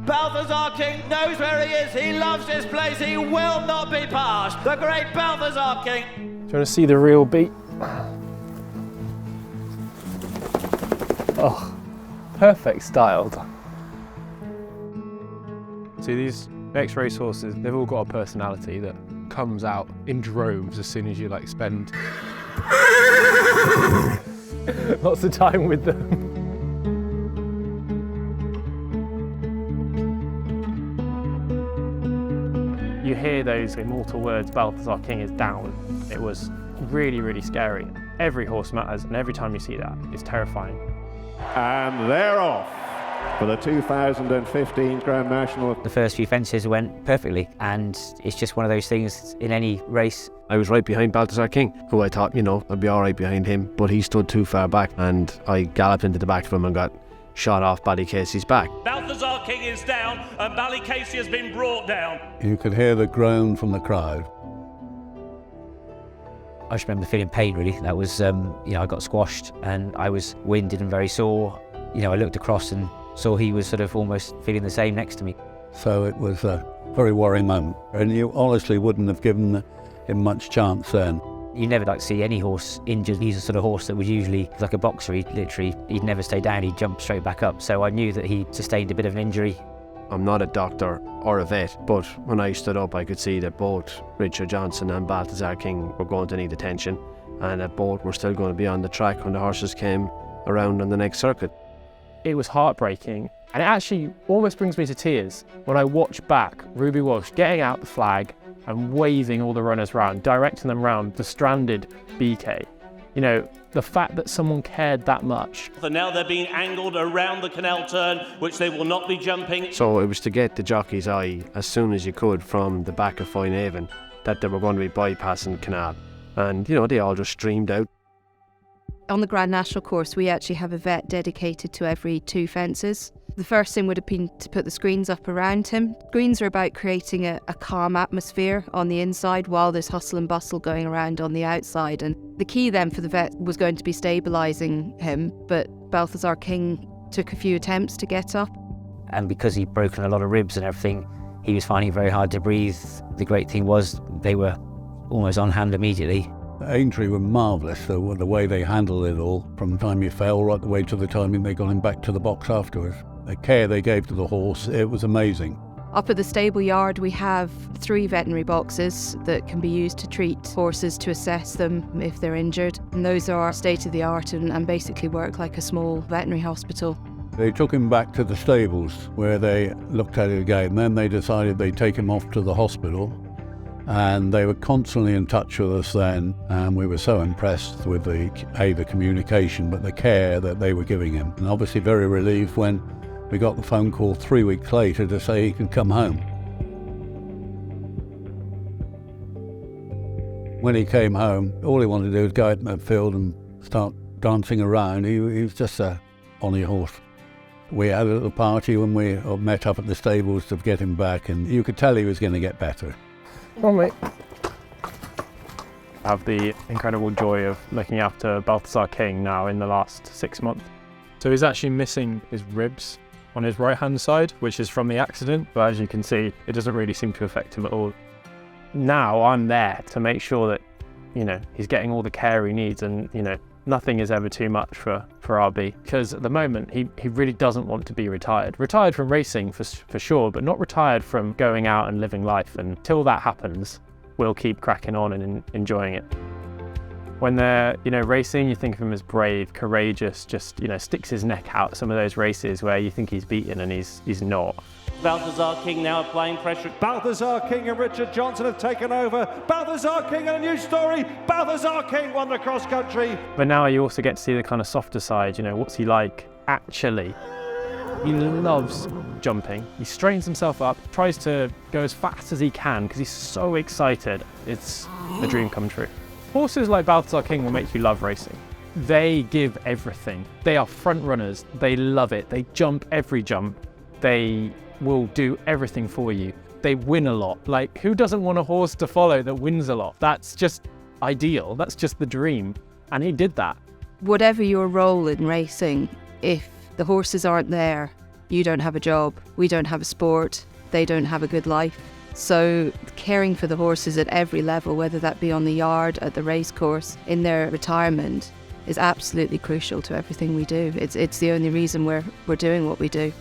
Balthazar King knows where he is. He loves this place. He will not be passed. The great Balthazar King. Do you want to see the real beat? Oh, perfect styled. See, these ex racehorses, they've all got a personality that comes out in droves as soon as you like spend lots of time with them. You hear those immortal words, Balthazar King is down. It was really, really scary. Every horse matters, and every time you see that, it's terrifying. And they're off for the 2015 Grand National. The first few fences went perfectly, and it's just one of those things in any race. I was right behind Balthazar King, who I thought, I'd be all right behind him, but he stood too far back, and I galloped into the back of him and got shot off Ballycasey's back. Balthazar King is down, and Ballycasey has been brought down. You could hear the groan from the crowd. I just remember feeling pain, really. That was, I got squashed and I was winded and very sore. I looked across and saw he was sort of almost feeling the same next to me. So it was a very worrying moment, and you honestly wouldn't have given him much chance then. You never see any horse injured. He's a sort of horse that was usually like a boxer. He'd never stay down, he'd jump straight back up. So I knew that he sustained a bit of an injury. I'm not a doctor or a vet, but when I stood up I could see that both Richard Johnson and Balthazar King were going to need attention, and that both were still going to be on the track when the horses came around on the next circuit. It was heartbreaking, and it actually almost brings me to tears when I watch back Ruby Walsh getting out the flag and waving all the runners round, directing them round the stranded BK. The fact that someone cared that much. So now they're being angled around the canal turn, which they will not be jumping. So it was to get the jockey's eye as soon as you could from the back of Finehaven that they were going to be bypassing canal. And, they all just streamed out. On the Grand National course, we actually have a vet dedicated to every 2 fences. The first thing would have been to put the screens up around him. Screens are about creating a calm atmosphere on the inside while there's hustle and bustle going around on the outside. And the key then for the vet was going to be stabilising him, but Balthazar King took a few attempts to get up. And because he'd broken a lot of ribs and everything, he was finding it very hard to breathe. The great thing was they were almost on hand immediately. Aintree were marvellous, the way they handled it all, from the time you fell right the way to the time they got him back to the box afterwards. The care they gave to the horse, it was amazing. Up at the stable yard, we have 3 veterinary boxes that can be used to treat horses, to assess them if they're injured. And those are state-of-the-art and basically work like a small veterinary hospital. They took him back to the stables where they looked at it again. Then they decided they'd take him off to the hospital. And they were constantly in touch with us then, and we were so impressed with the communication, but the care that they were giving him. And obviously very relieved when we got the phone call 3 weeks later to say he could come home. When he came home, all he wanted to do was go out in the field and start dancing around. He was just on his horse. We had a little party when we met up at the stables to get him back, and you could tell he was going to get better. Come on, mate. I have the incredible joy of looking after Balthazar King now in the last 6 months. So he's actually missing his ribs on his right hand side, which is from the accident, but as you can see, it doesn't really seem to affect him at all. Now I'm there to make sure that, he's getting all the care he needs, and, nothing is ever too much for RB, because at the moment he really doesn't want to be retired. Retired from racing for sure, but not retired from going out and living life. And until that happens, we'll keep cracking on and enjoying it. When they're racing, you think of him as brave, courageous, just sticks his neck out some of those races where you think he's beaten and he's not. Balthazar King now applying pressure. Balthazar King and Richard Johnson have taken over. Balthazar King and a new story. Balthazar King won the cross country. But now you also get to see the kind of softer side. What's he like actually? He loves jumping. He strains himself up, tries to go as fast as he can because he's so excited. It's a dream come true. Horses like Balthazar King will make you love racing. They give everything. They are front runners. They love it. They jump every jump. They will do everything for you. They win a lot. Who doesn't want a horse to follow that wins a lot? That's just ideal. That's just the dream. And he did that. Whatever your role in racing, if the horses aren't there, you don't have a job, we don't have a sport, they don't have a good life. So caring for the horses at every level, whether that be on the yard, at the racecourse, in their retirement, is absolutely crucial to everything we do. It's the only reason we're doing what we do.